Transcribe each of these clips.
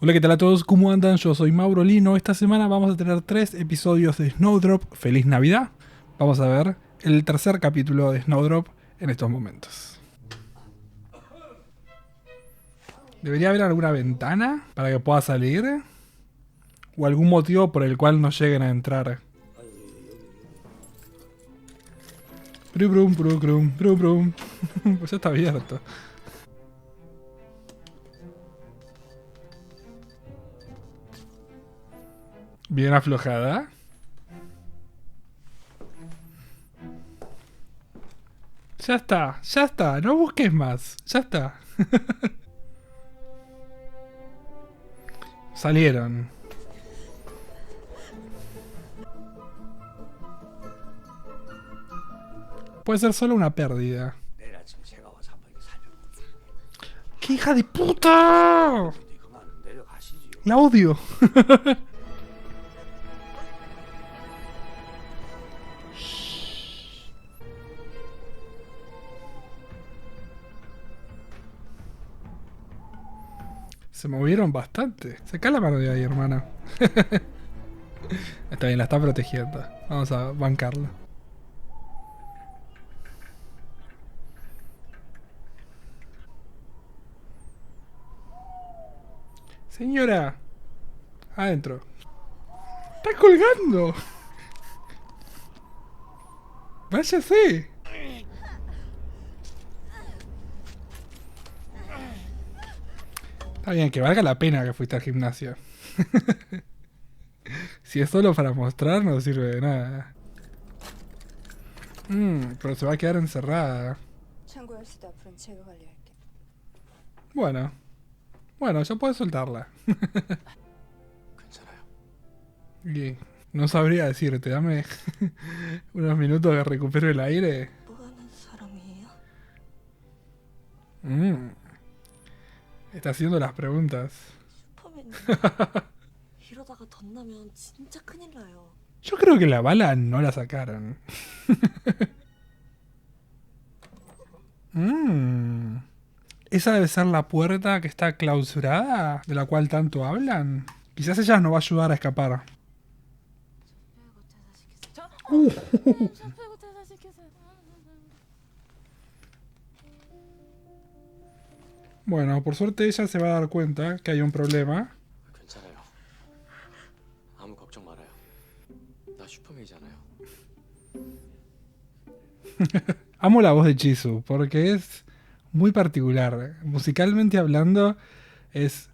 Hola, ¿qué tal a todos? ¿Cómo andan? Yo soy Mauro Lino. Esta semana vamos a tener 3 episodios de Snowdrop. ¡Feliz Navidad! Vamos a ver el tercer capítulo de Snowdrop en estos momentos. ¿Debería haber alguna ventana para que pueda salir? ¿O algún motivo por el cual no lleguen a entrar? Brum, brum, brum, brum, brum, brum. Pues ya está abierto. Bien aflojada. Ya está, no busques más, ya está. Salieron. Puede ser solo una pérdida. ¡Qué hija de puta! La odio. Se movieron bastante. Saca la mano de ahí, hermana. Está bien, la está protegiendo. Vamos a bancarla. Señora. Adentro. ¡Está colgando! ¡Váyase! Está bien, que valga la pena que fuiste al gimnasio. Si es solo para mostrar, no sirve de nada. Pero se va a quedar encerrada. Bueno. Bueno, ya puedes soltarla. Y no sabría decirte, dame unos minutos que recupero el aire. Está haciendo las preguntas. Yo creo que la bala no la sacaron. Esa debe ser la puerta que está clausurada, de la cual tanto hablan. Quizás ella nos va a ayudar a escapar. Bueno, por suerte ella se va a dar cuenta que hay un problema. Amo la voz de Chisu porque es muy particular. Musicalmente hablando es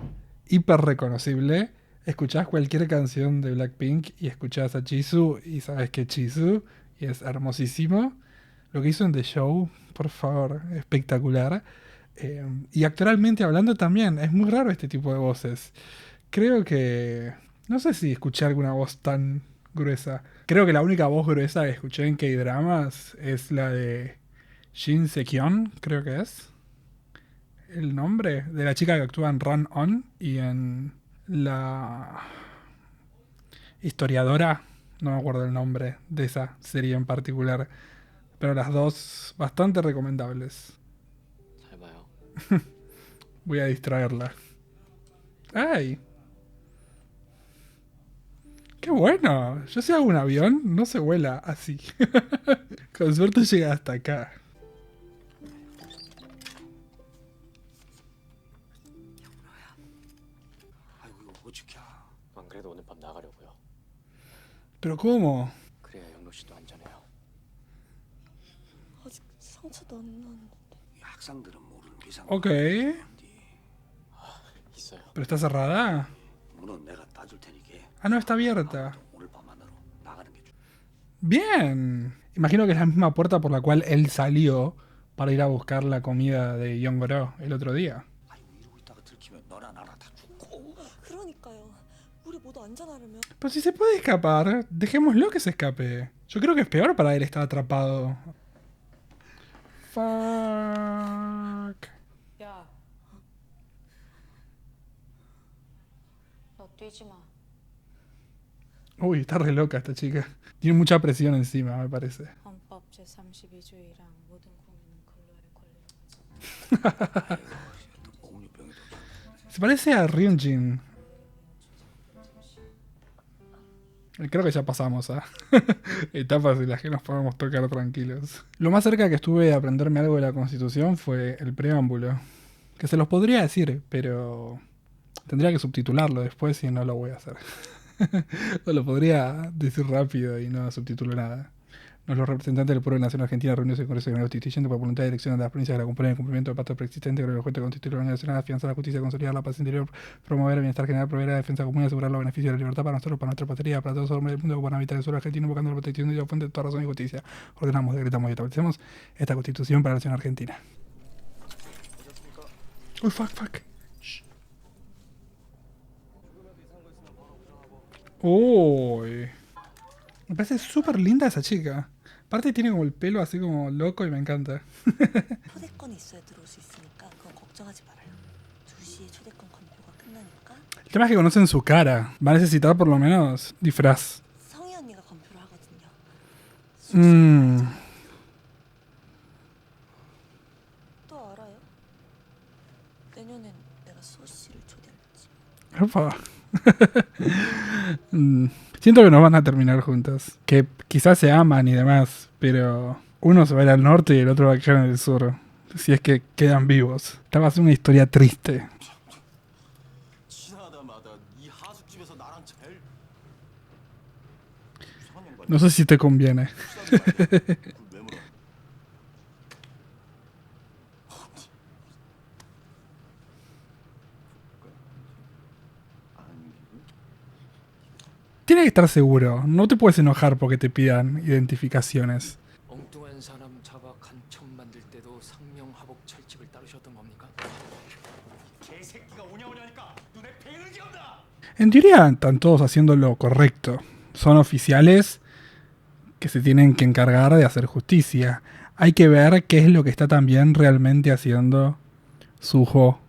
hiper reconocible. Escuchás cualquier canción de Blackpink y escuchás a Chisu y sabes que es Chisu y es hermosísimo. Lo que hizo en The Show, por favor, espectacular. Y actoralmente hablando también, es muy raro este tipo de voces. Creo que... No sé si escuché alguna voz tan gruesa. Creo que la única voz gruesa que escuché en K-Dramas es la de Shin Se-kyun, creo que es el nombre de la chica que actúa en Run On y en la historiadora, no me acuerdo el nombre de esa serie en particular, pero las dos bastante recomendables. Voy a distraerla. ¡Ay! ¡Qué bueno! Yo si hago un avión, no se vuela así. Con suerte llega hasta acá. ¿Pero cómo? Ok. ¿Pero está cerrada? Ah, no, está abierta. Bien. Imagino que es la misma puerta por la cual él salió para ir a buscar la comida de Yongoro el otro día. Pero si se puede escapar, dejémoslo que se escape. Yo creo que es peor para él estar atrapado. Fuck. 야, 너 뛰지 마. Uy, está re loca esta chica. Tiene mucha presión encima, me parece. 헌법 제32조이랑 모든 국민은 근로에 권리를 가져. Se parece a Ryunjin. Creo que ya pasamos a etapas en las que nos podemos tocar tranquilos. Lo más cerca que estuve de aprenderme algo de la Constitución fue el preámbulo. Que se los podría decir, pero tendría que subtitularlo después y no lo voy a hacer. No lo podría decir rápido y no subtitulo nada. Los representantes del pueblo de la Nación Argentina reunidos en el Congreso Constituyente por voluntad de elección de las provincias que la componen en cumplimiento del pacto preexistente con el objeto de constituir la Unión Nacional, afianzar la justicia, consolidar la paz interior, promover el bienestar general, proveer la defensa común y asegurar los beneficios de la libertad para nosotros, para nuestra patria, para todos los hombres del mundo que puedan habitar el suelo argentino, buscando la protección de la fuente de toda razón y justicia. Ordenamos, decretamos y establecemos esta Constitución para la Nación Argentina. Uy, fuck. Uy. Me parece súper linda esa chica. Aparte tiene como el pelo así como loco y me encanta. 초대권이 있어야 들어올 수 있으니까 그건 걱정하지 말아요. 2시에 초대권 검표가 끝나니까 El tema es que conocen su cara. Va a necesitar por lo menos disfraz. 성희 언니가 검표를 하거든요. 또 알아요? 내년엔 내가 소씨를 초대할지. Opa. Siento que no van a terminar juntas. Que quizás se aman y demás, pero uno se va a ir al norte y el otro va a quedar en el sur. Si es que quedan vivos. Esta va a ser una historia triste. No sé si te conviene. Tiene que estar seguro. No te puedes enojar porque te pidan identificaciones. 엉뚱한 사람 잡아 간첩 만들 때도 상명하복 철칙을 따르셨던 겁니까? 개새끼가 오냐오냐니까 눈에 뵈는 게 없나? En teoría están todos haciendo lo correcto. Son oficiales que se tienen que encargar de hacer justicia. Hay que ver qué es lo que está también realmente haciendo Suho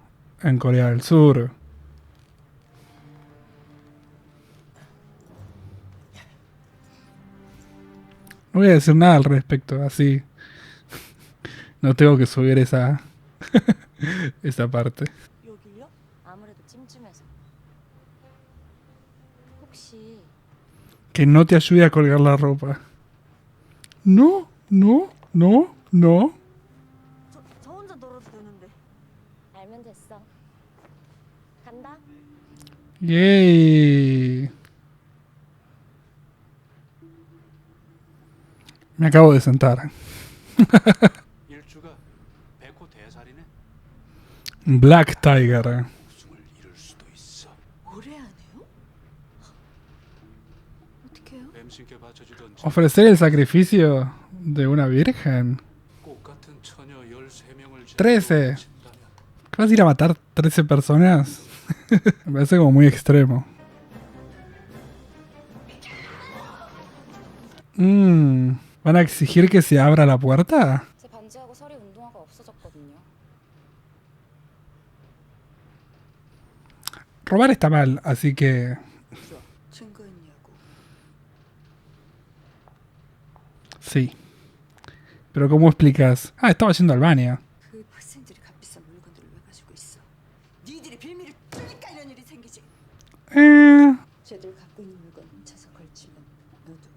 en Corea del Sur. No voy a decir nada al respecto, así. No tengo que subir esa esa parte. 여기요? 아무래도 찜찜해서. 혹시 Que no te ayude a colgar la ropa. No. 저 혼자 널어도 되는데. 알면 됐어. 간다. Yay. Me acabo de sentar. 일주가 백호 대살이네. Black Tiger. 우승을 이룰 수도 있어. 올해 안에요? 어떻게 해요? 뱀신께 바쳐주던 Ofrecer el sacrificio de una virgen. 꽃 같은 처녀 13명을 13. ¿Qué vas a ir a matar 13 personas? Me parece como muy extremo. ¿Van a exigir que se abra la puerta? 제 반지하고 서리 운동화가 없어졌거든요. Robar está mal, así que... 증거 있냐고. Sí. Pero ¿cómo explicas? Ah, estaba yendo al baño. 그 학생들이 값비싼 물건들을 왜 가지고 있어? 니들이 빌미를 뜨니까 이런 일이 생기지. 쟤들 갖고 있는 물건 훔쳐서 걸치면 너도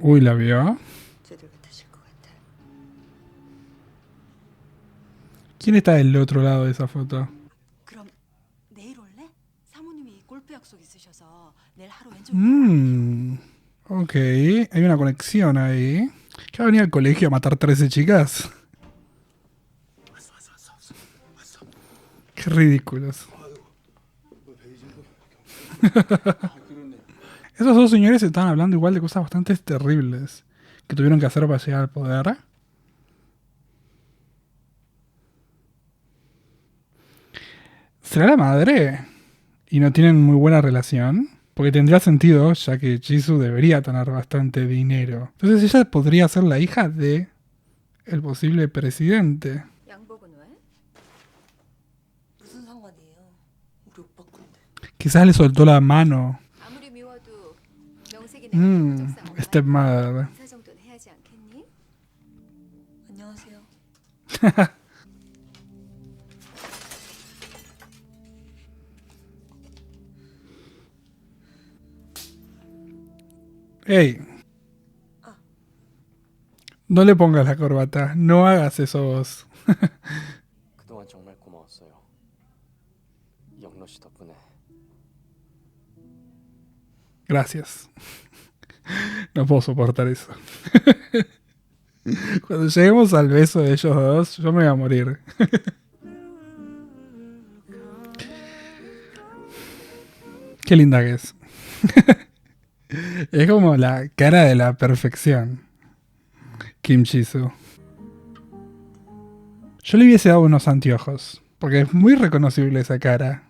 Uy, ¿la vio? 쟤들 같아질 것 같아. ¿Quién está del otro lado de esa foto? 그럼 내일 올래? 사모님이 골프 약속 있으셔서 내일 하루 왼쪽. Ok, hay una conexión ahí. ¿Qué va a venir al colegio a matar 13 chicas? Qué ridículos. Esos dos señores estaban hablando igual de cosas bastante terribles que tuvieron que hacer para llegar al poder. ¿Será la madre? ¿Y no tienen muy buena relación? Porque tendría sentido, ya que Jisoo debería tener bastante dinero. Entonces ella podría ser la hija de el posible presidente. 양복은 왜? 무슨 상관이에요? 우리 오빠 건데. Quizás le soltó la mano. 아무리 미워도 명색이 Stepmother. 인사 정도는 해야지 않겠니? 안녕하세요. Ey. No le pongas la corbata. No hagas eso vos. 그동안 정말 고마웠어요. 영러 씨 덕분에. Gracias. No puedo soportar eso. Cuando lleguemos al beso de ellos dos, yo me voy a morir. Qué linda que es. Es como la cara de la perfección. Kim Jisoo. Yo le hubiese dado unos anteojos, porque es muy reconocible esa cara.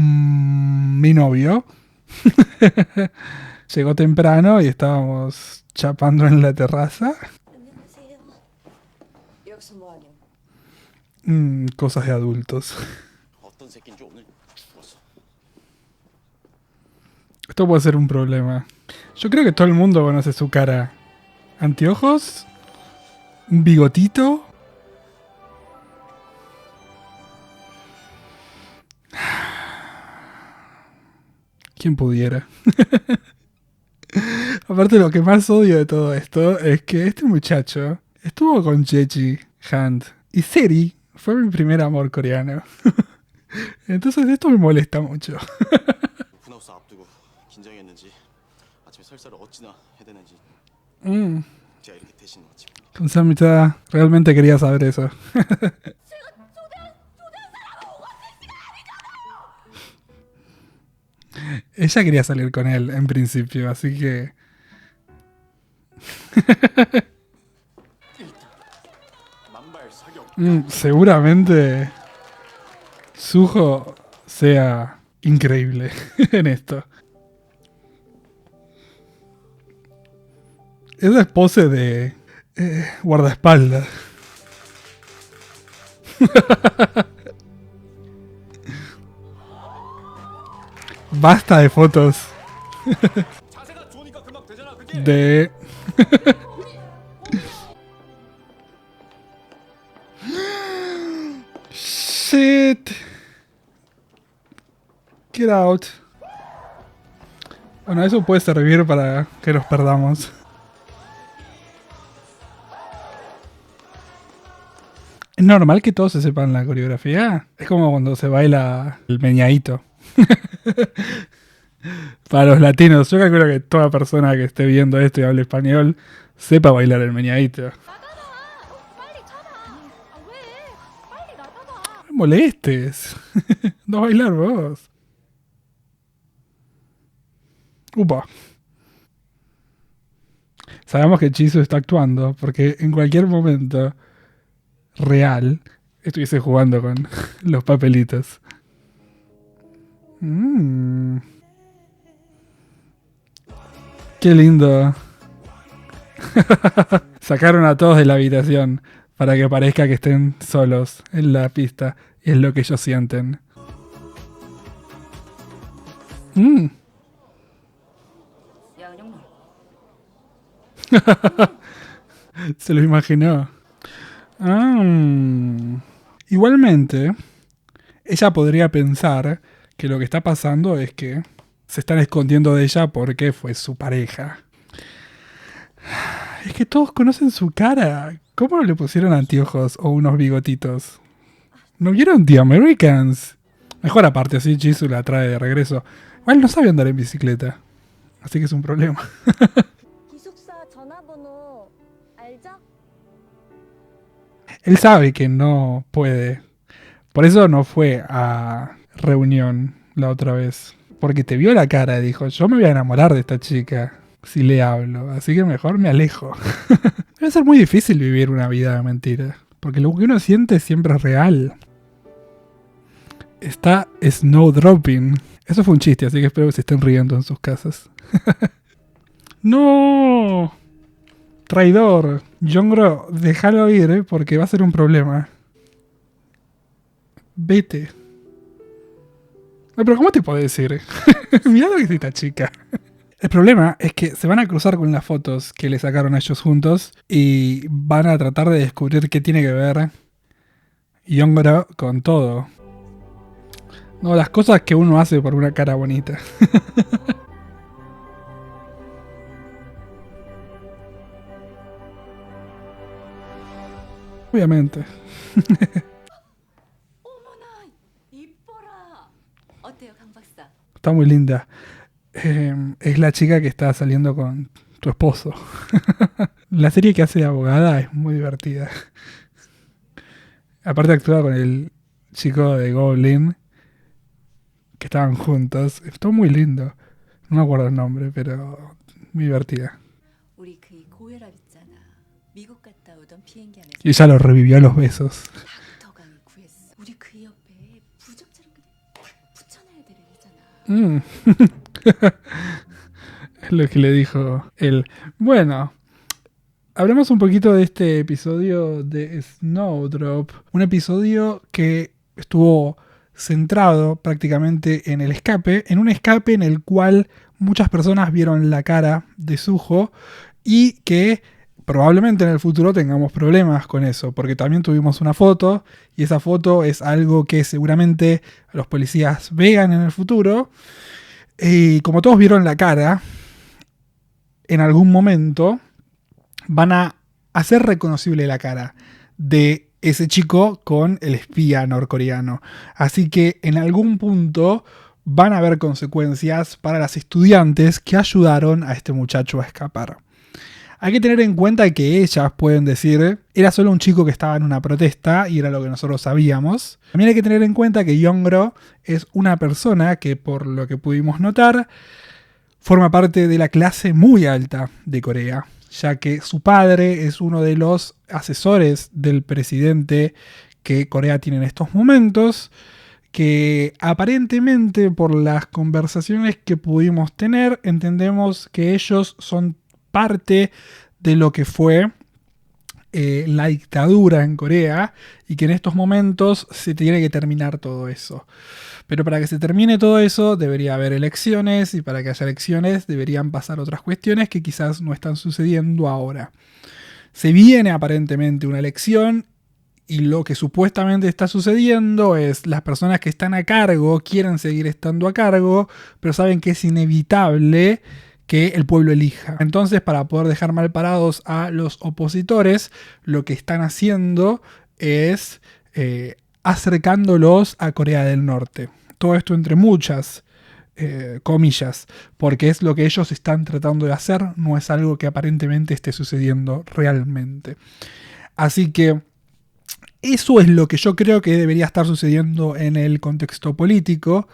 Mi novio llegó temprano y estábamos chapando en la terraza. 안녕하세요. 여기서 뭐하냐? Cosas de adultos. 어떤 새끼인지 오늘 죽었어. Esto puede ser un problema. Yo creo que todo el mundo conoce su cara. Anteojos, un bigotito. ¿Quién pudiera? Aparte, lo que más odio de todo esto es que este muchacho estuvo con Jeji Hand y Seri fue mi primer amor coreano. Entonces esto me molesta mucho. 분하우스 앞두고 긴장했는지 아침에 설사를 어찌나 해대는지 제가 이렇게 대신 왔지. 감사합니다. Realmente quería saber eso. Ella quería salir con él en principio, así que... 만발 사격. seguramente Suho sea increíble en esto. Esa es pose de guardaespaldas. Basta de fotos 자세가 좋으니까 금방 되잖아. 그게. de... Shit. Get out. Bueno, eso puede servir para que los perdamos. ¿Es normal que todos se sepan la coreografía? Es como cuando se baila el meñadito. Para los latinos, yo calculo que toda persona que esté viendo esto y hable español sepa bailar el meñadito. 빨리 가봐. 왜? 빨리 나가봐. No me molestes. No bailar vos. Upa. Sabemos que Jisoo está actuando porque en cualquier momento real estuviese jugando con los papelitos. Qué lindo. Sacaron a todos de la habitación para que parezca que estén solos en la pista. Y es lo que ellos sienten. 야, 은영아. Se lo imaginó. Igualmente, ella podría pensar que lo que está pasando es que se están escondiendo de ella porque fue su pareja. Es que todos conocen su cara. ¿Cómo no le pusieron anteojos o unos bigotitos? ¿No vieron The Americans? Mejor aparte, así Jisoo la trae de regreso. Igual no sabe andar en bicicleta. Así que es un problema. 기숙사 전화번호 알죠? Él sabe que no puede. Por eso no fue a reunión la otra vez. Porque te vio la cara y dijo, yo me voy a enamorar de esta chica si le hablo. Así que mejor me alejo. Debe ser muy difícil vivir una vida de mentira. Porque lo que uno siente siempre es real. Está snowdropping. Eso fue un chiste, así que espero que se estén riendo en sus casas. ¡No! Traidor. Jongro, déjalo ir, porque va a ser un problema. Vete. Ay, pero ¿cómo te puedo decir? Mirá lo que es esta chica. El problema es que se van a cruzar con las fotos que le sacaron a ellos juntos y van a tratar de descubrir qué tiene que ver Jongro con todo. No, las cosas que uno hace por una cara bonita. Obviamente. 어머나, 이뻐라. 어때요, 강 박사? Está muy linda. Es la chica que está saliendo con tu esposo. La serie que hace de abogada es muy divertida. Aparte actúa con el chico de Goblin, que estaban juntos. Estuvo muy lindo. No me acuerdo el nombre, pero muy divertida. 우리 그 고혈압 있잖아. 미국 갔다 오던 비행기 안에서 Y ella lo revivió a los besos. 닥터강이 구했어. 우리 그 옆에 부적처럼 그냥 탁 붙여놔야 되잖아. Es lo que le dijo él. Bueno, hablemos un poquito de este episodio de Snowdrop. Un episodio que estuvo centrado prácticamente en el escape. En un escape en el cual muchas personas vieron la cara de Suho y que probablemente en el futuro tengamos problemas con eso, porque también tuvimos una foto y esa foto es algo que seguramente los policías vean en el futuro. Y como todos vieron la cara, en algún momento van a hacer reconocible la cara de ese chico con el espía norcoreano. Así que en algún punto van a haber consecuencias para las estudiantes que ayudaron a este muchacho a escapar. Hay que tener en cuenta que ellas pueden decir, era solo un chico que estaba en una protesta y era lo que nosotros sabíamos. También hay que tener en cuenta que Yeongro es una persona que, por lo que pudimos notar, forma parte de la clase muy alta de Corea, ya que su padre es uno de los asesores del presidente que Corea tiene en estos momentos, que aparentemente por las conversaciones que pudimos tener entendemos que ellos son parte de lo que fue la dictadura en Corea y que en estos momentos se tiene que terminar todo eso. Pero para que se termine todo eso debería haber elecciones y para que haya elecciones deberían pasar otras cuestiones que quizás no están sucediendo ahora. Se viene aparentemente una elección y lo que supuestamente está sucediendo es las personas que están a cargo quieren seguir estando a cargo, pero saben que es inevitable que el pueblo elija. Entonces, para poder dejar mal parados a los opositores, lo que están haciendo es acercándolos a Corea del Norte. Todo esto entre muchas comillas, porque es lo que ellos están tratando de hacer, no es algo que aparentemente esté sucediendo realmente. Así que eso es lo que yo creo que debería estar sucediendo en el contexto político.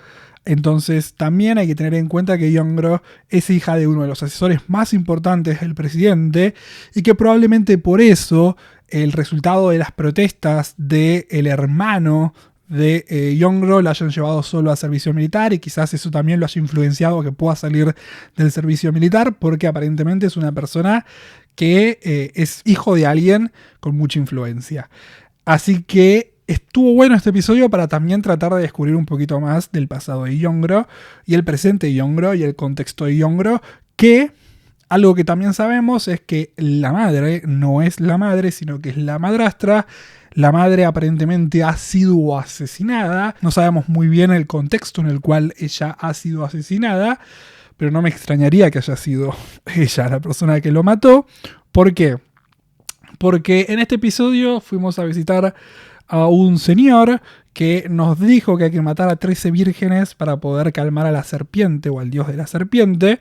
Entonces también hay que tener en cuenta que Yeongro es hija de uno de los asesores más importantes del presidente y que probablemente por eso el resultado de las protestas del hermano de Yeongro la hayan llevado solo a servicio militar y quizás eso también lo haya influenciado a que pueda salir del servicio militar porque aparentemente es una persona que es hijo de alguien con mucha influencia. Así que estuvo bueno este episodio para también tratar de descubrir un poquito más del pasado de Yeongro y el presente de Yeongro y el contexto de Yeongro, que algo que también sabemos es que la madre no es la madre, sino que es la madrastra. La madre aparentemente ha sido asesinada. No sabemos muy bien el contexto en el cual ella ha sido asesinada, pero no me extrañaría que haya sido ella la persona que lo mató. ¿Por qué? Porque en este episodio fuimos a visitar a un señor que nos dijo que hay que matar a 13 vírgenes para poder calmar a la serpiente o al dios de la serpiente.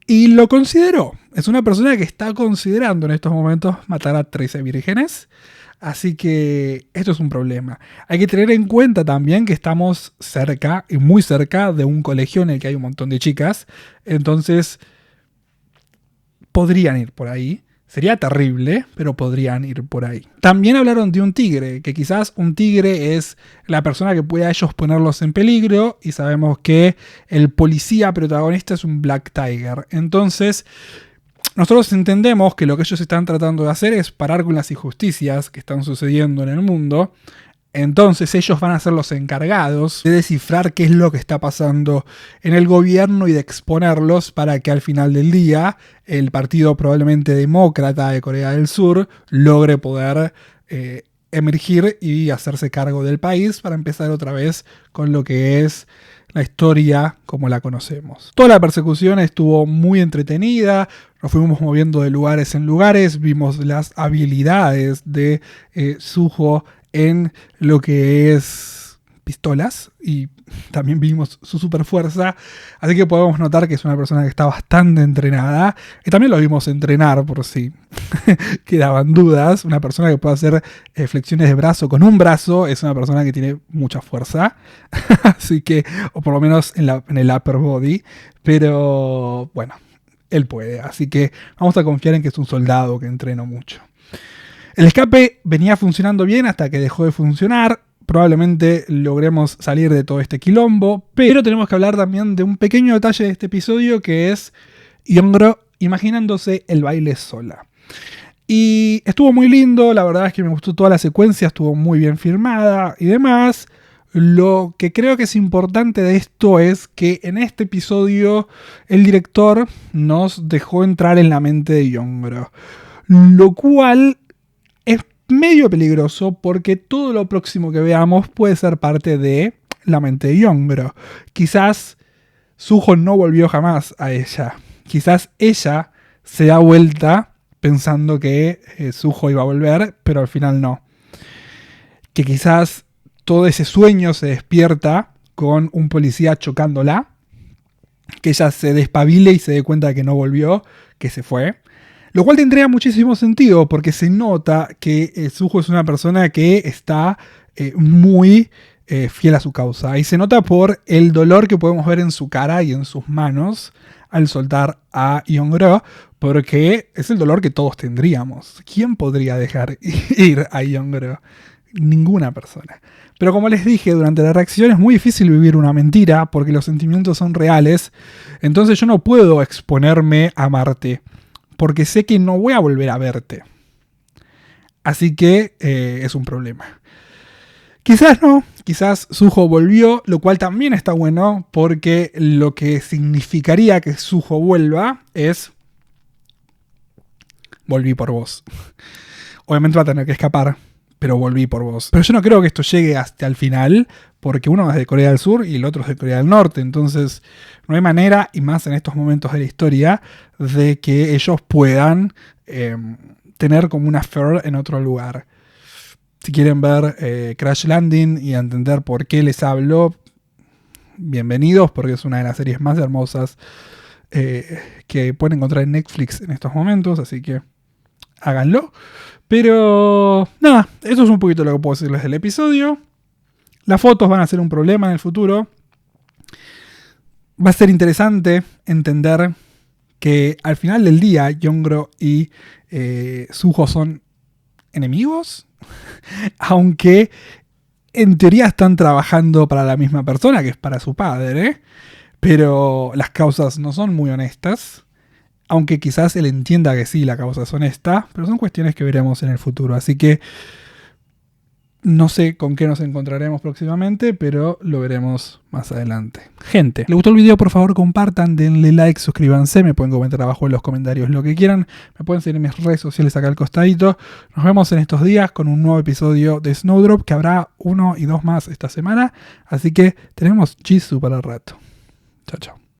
Y lo consideró. Es una persona que está considerando en estos momentos matar a 13 vírgenes. Así que esto es un problema. Hay que tener en cuenta también que estamos cerca, y muy cerca, de un colegio en el que hay un montón de chicas. Entonces, podrían ir por ahí. Sería terrible, pero podrían ir por ahí. También hablaron de un tigre, que quizás un tigre es la persona que puede a ellos ponerlos en peligro, y sabemos que el policía protagonista es un Black Tiger. Entonces, nosotros entendemos que lo que ellos están tratando de hacer es parar con las injusticias que están sucediendo en el mundo. Entonces ellos van a ser los encargados de descifrar qué es lo que está pasando en el gobierno y de exponerlos para que al final del día el partido probablemente demócrata de Corea del Sur logre poder emergir y hacerse cargo del país para empezar otra vez con lo que es la historia como la conocemos. Toda la persecución estuvo muy entretenida, nos fuimos moviendo de lugares en lugares, vimos las habilidades de Zuho en lo que es pistolas y también vimos su super fuerza, así que podemos notar que es una persona que está bastante entrenada y también lo vimos entrenar por si quedaban dudas. Una persona que puede hacer flexiones de brazo con un brazo es una persona que tiene mucha fuerza, así que, o por lo menos en el upper body, pero bueno, él puede, así que vamos a confiar en que es un soldado que entrenó mucho. El escape venía funcionando bien hasta que dejó de funcionar. Probablemente logremos salir de todo este quilombo, pero tenemos que hablar también de un pequeño detalle de este episodio, que es Yeongro imaginándose el baile sola. Y estuvo muy lindo, la verdad es que me gustó toda la secuencia, estuvo muy bien filmada y demás. Lo que creo que es importante de esto es que en este episodio el director nos dejó entrar en la mente de Yeongro, lo cual es medio peligroso porque todo lo próximo que veamos puede ser parte de la mente de Yeongro. Quizás Zuho no volvió jamás a ella. Quizás ella se da vuelta pensando que Zuho iba a volver, pero al final no. Que quizás todo ese sueño se despierta con un policía chocándola, que ella se despabile y se dé cuenta de que no volvió, que se fue. Lo cual tendría muchísimo sentido porque se nota que Zuho es una persona que está muy fiel a su causa. Y se nota por el dolor que podemos ver en su cara y en sus manos al soltar a Yeongro, porque es el dolor que todos tendríamos. ¿Quién podría dejar ir a Yeongro? Ninguna persona. Pero como les dije durante la reacción, es muy difícil vivir una mentira porque los sentimientos son reales. Entonces yo no puedo exponerme a amarte, porque sé que no voy a volver a verte. Así que es un problema. Quizás no, quizás Zuho volvió, lo cual también está bueno, porque lo que significaría que Zuho vuelva es: volví por vos. Obviamente va a tener que escapar, pero volví por vos. Pero yo no creo que esto llegue hasta el final, porque uno es de Corea del Sur y el otro es de Corea del Norte. Entonces no hay manera, y más en estos momentos de la historia, de que ellos puedan tener como una affair en otro lugar. Si quieren ver Crash Landing y entender por qué les hablo, bienvenidos, porque es una de las series más hermosas que pueden encontrar en Netflix en estos momentos, así que háganlo. Pero nada, eso es un poquito lo que puedo decirles del episodio. Las fotos van a ser un problema en el futuro. Va a ser interesante entender que al final del día Yeongro y Zuho son enemigos, aunque en teoría están trabajando para la misma persona, que es para su padre, pero las causas no son muy honestas. Aunque quizás él entienda que sí, la causa es honesta, pero son cuestiones que veremos en el futuro. Así que no sé con qué nos encontraremos próximamente, pero lo veremos más adelante. Gente, ¿les gustó el video? Por favor compartan, denle like, suscríbanse, me pueden comentar abajo en los comentarios lo que quieran, me pueden seguir en mis redes sociales acá al costadito. Nos vemos en estos días con un nuevo episodio de Snowdrop, que habrá 1 y 2 más esta semana, así que tenemos Jisoo para el rato. Chao, chao.